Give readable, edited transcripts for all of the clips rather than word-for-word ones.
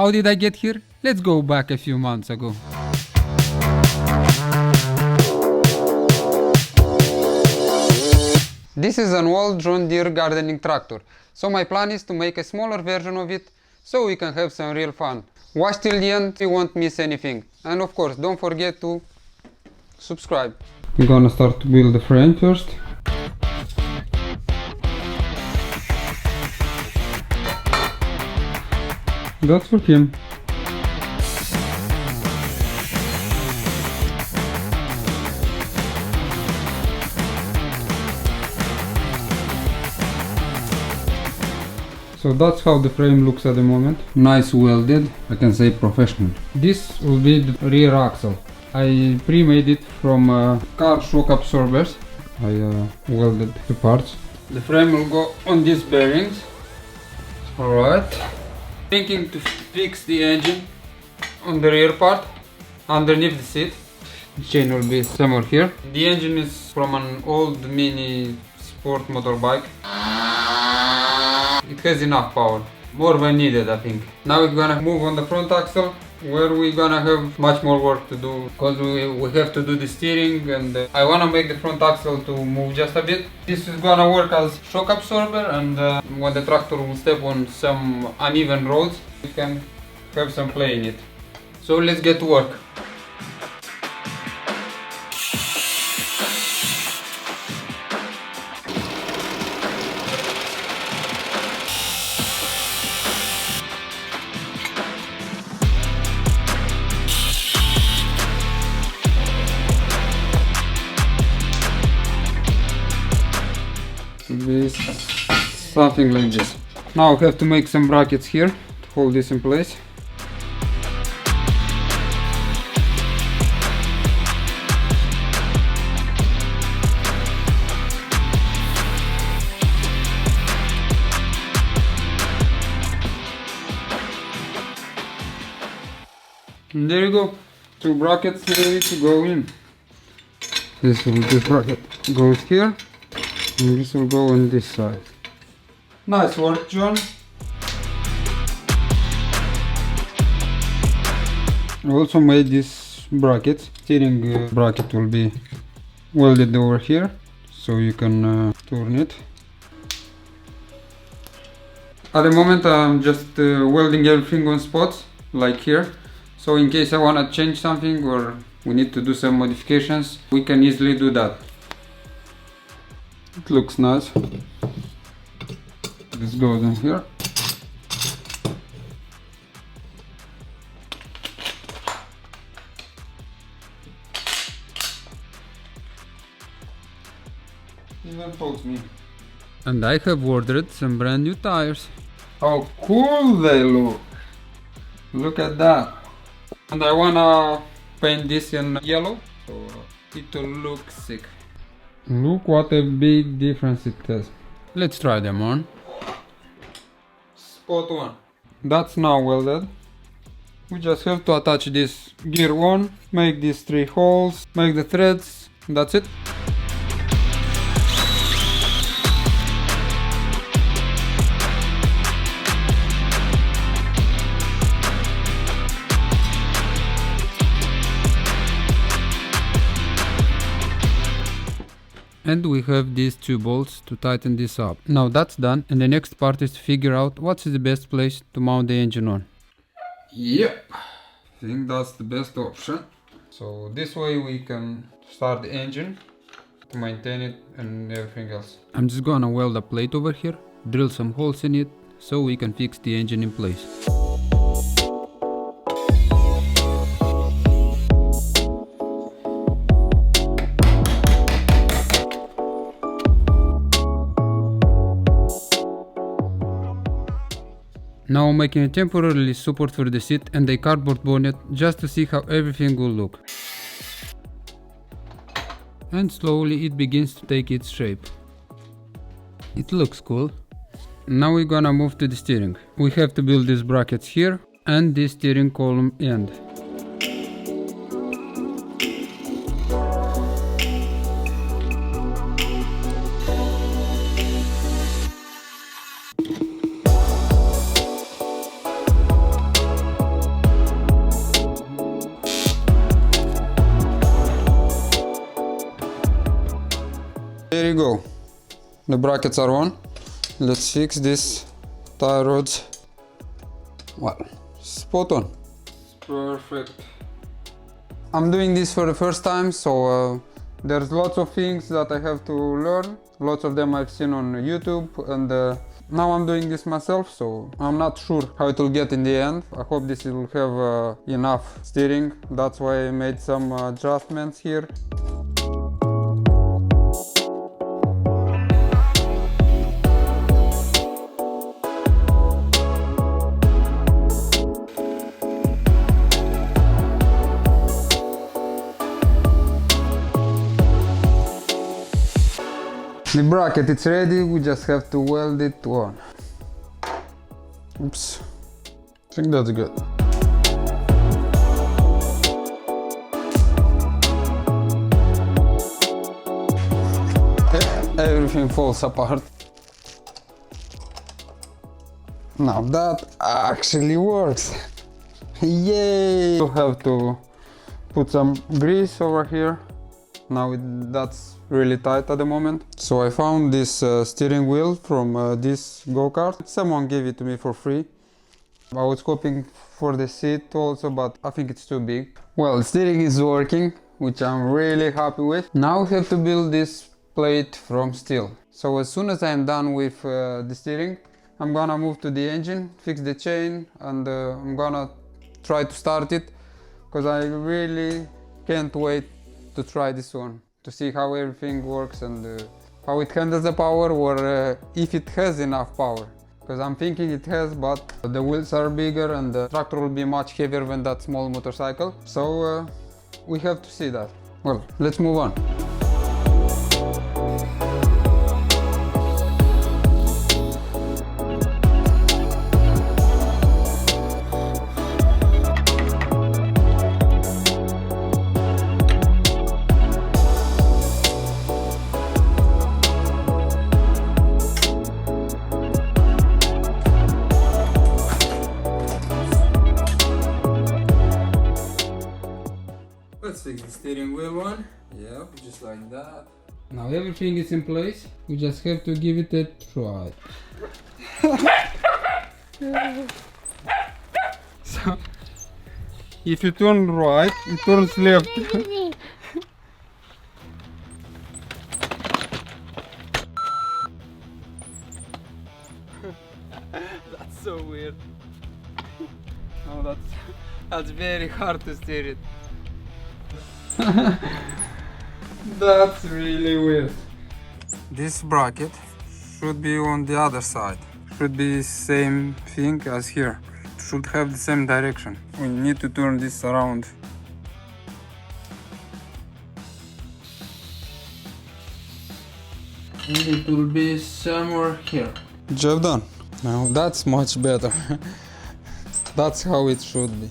How did I get here? Let's go back a few months ago. This is an old John Deere gardening tractor, so my plan is to make a smaller version of it so we can have some real fun. Watch till the end, you won't miss anything. And of course, don't forget to subscribe. We're gonna start to build the frame first. That's for him. So that's how the frame looks at the moment. Nice welded, I can say professional. This will be the rear axle. I pre-made it from car shock absorbers. I welded the parts. The frame will go on these bearings. Alright. Thinking to fix the engine on the rear part, underneath the seat. The chain will be somewhere here. The engine is from an old mini sport motorbike. It has enough power, more than needed I think. Now we're gonna move on the front axle, where we're gonna have much more work to do, because we have to do the steering, and I wanna make the front axle to move just a bit. This is gonna work as shock absorber, and when the tractor will step on some uneven roads, we can have some play in it. So let's get to work. Something like this. Now I have to make some brackets here to hold this in place. And there you go, 2 brackets ready to go in. This bracket goes here, and this will go on this side. Nice work, John. I also made this bracket. Steering bracket will be welded over here, so you can turn it. At the moment I'm just welding everything on spots, like here. So in case I want to change something or we need to do some modifications, we can easily do that. It looks nice. This goes in here. Even holds me. And I have ordered some brand new tires. How cool they look! Look at that! And I wanna paint this in yellow, so it will look sick. Look what a big difference it has. Let's try them on. Spot on. That's now welded. We just have to attach this gear on, make these 3 holes, make the threads, that's it. And we have these 2 bolts to tighten this up. Now that's done, and the next part is to figure out what's the best place to mount the engine on. Yep, I think that's the best option. So this way we can start the engine, to maintain it and everything else. I'm just gonna weld a plate over here, drill some holes in it, so we can fix the engine in place. Now I'm making a temporary support for the seat and a cardboard bonnet just to see how everything will look. And slowly it begins to take its shape. It looks cool. Now we're gonna move to the steering. We have to build these brackets here and this steering column end. There you go. The brackets are on. Let's fix these tie rods. Well, spot on. Perfect. I'm doing this for the first time, so there's lots of things that I have to learn. Lots of them I've seen on YouTube, and now I'm doing this myself, so I'm not sure how it will get in the end. I hope this will have enough steering. That's why I made some adjustments here. The bracket is ready, we just have to weld it on. Oops, I think that's good. Everything falls apart. Now that actually works. Yay! We'll have to put some grease over here. Now that's really tight at the moment. So I found this steering wheel from this go-kart. Someone gave it to me for free. I was hoping for the seat also, but I think it's too big. Well, the steering is working, which I'm really happy with. Now we have to build this plate from steel. So as soon as I'm done with the steering, I'm gonna move to the engine, fix the chain, and I'm gonna try to start it, because I really can't wait to try this one, to see how everything works and how it handles the power, or if it has enough power. Because I'm thinking it has, but the wheels are bigger and the tractor will be much heavier than that small motorcycle. So we have to see that. Well, let's move on. Let's fix the steering wheel one. Yep, just like that. Now everything is in place. We just have to give it a try. So, if you turn right, it turns left. That's so weird. Oh, that's very hard to steer it. That's really weird. This bracket should be on the other side. Should be the same thing as here. Should have the same direction. We need to turn this around. It will be somewhere here. Job done. Now that's much better. That's how it should be.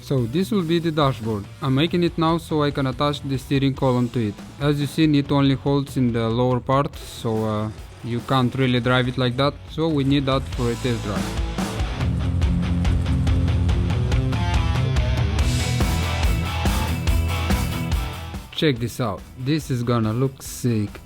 So this will be the dashboard. I'm making it now so I can attach the steering column to it. As you see, it only holds in the lower part, so you can't really drive it like that. So we need that for a test drive. Check this out. This is gonna look sick.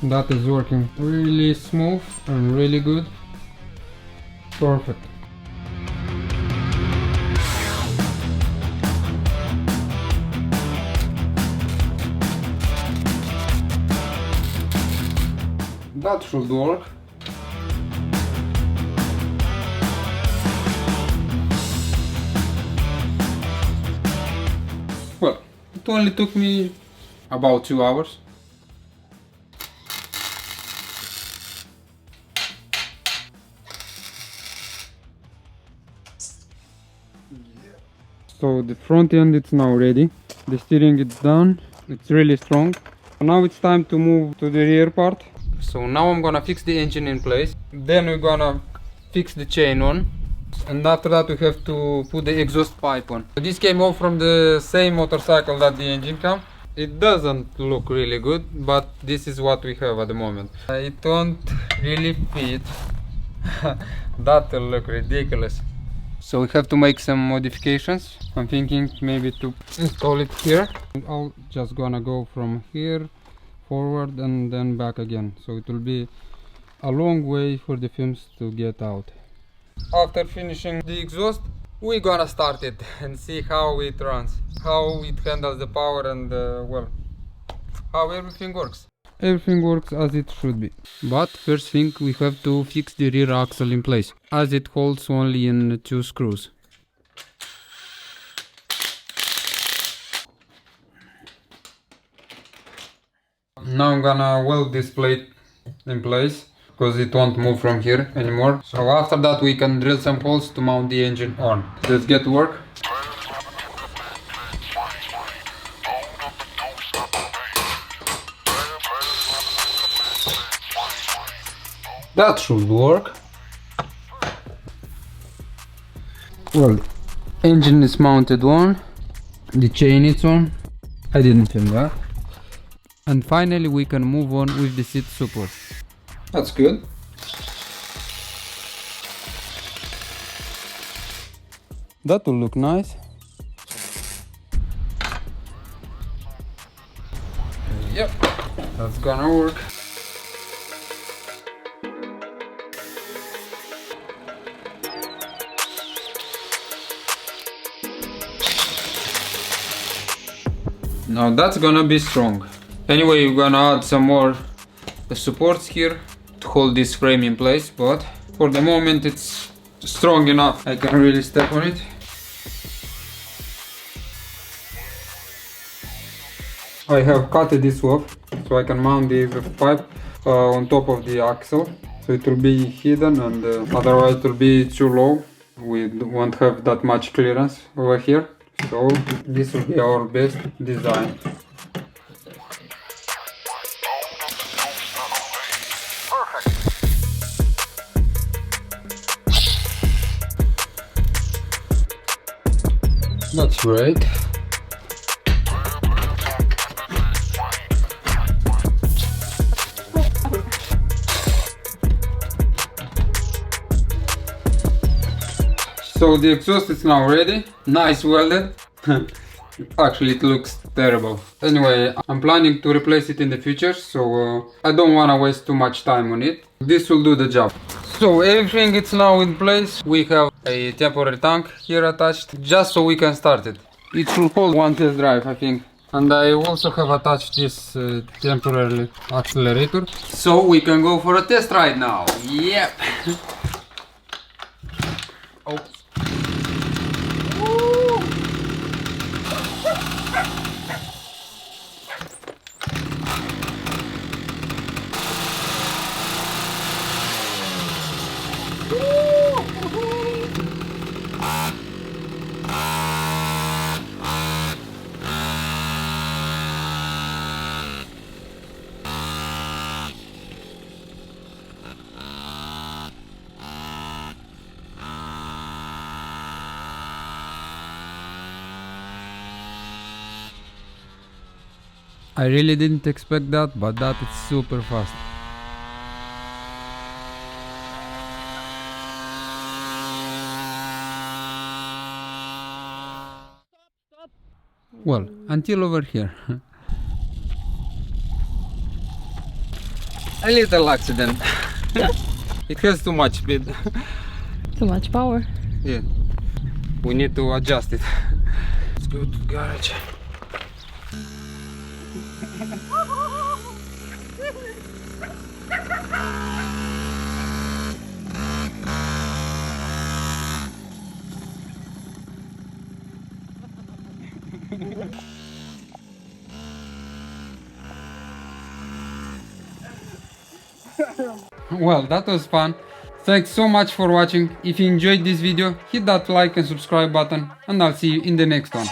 That is working really smooth and really good. Perfect. That should work. Well, it only took me about 2 hours. So the front end is now ready, the steering is done, it's really strong. Now it's time to move to the rear part. So now I'm gonna fix the engine in place, then we're gonna fix the chain on, and after that we have to put the exhaust pipe on. This came off from the same motorcycle that the engine came. It doesn't look really good, but this is what we have at the moment. It won't really fit. That will look ridiculous. So we have to make some modifications. I'm thinking maybe to install it here. I'll just gonna go from here forward and then back again. So it will be a long way for the fumes to get out. After finishing the exhaust, we're gonna start it and see how it runs, how it handles the power, and well, how everything works. Everything works as it should be. But first thing, we have to fix the rear axle in place, as it holds only in 2 screws. Now I'm gonna weld this plate in place, because it won't move from here anymore. So after that we can drill some holes to mount the engine on. Let's get to work. That should work. Well, engine is mounted on, the chain is on. I didn't film that. And finally we can move on with the seat support. That's good. That will look nice. Yep, that's gonna work. Now that's gonna be strong. Anyway, we're gonna add some more supports here to hold this frame in place, but for the moment it's strong enough. I can really step on it. I have cut this off so I can mount the pipe on top of the axle, so it will be hidden, and otherwise it will be too low. We won't have that much clearance over here, so this will be our best design. That's great. So the exhaust is now ready, nice welded. Actually it looks terrible. Anyway, I'm planning to replace it in the future, so I don't want to waste too much time on it. This will do the job. So everything is now in place. We have a temporary tank here attached, just so we can start it. It should hold one test drive, I think. And I also have attached this temporary accelerator, so we can go for a test ride now. Yep. Oh. I really didn't expect that, but that is super fast. Well, until over here. A little accident. It has too much speed. Too much power. Yeah. We need to adjust it. Let's go to the garage. Well, that was fun. Thanks so much for watching. If you enjoyed this video, hit that like and subscribe button, and I'll see you in the next one.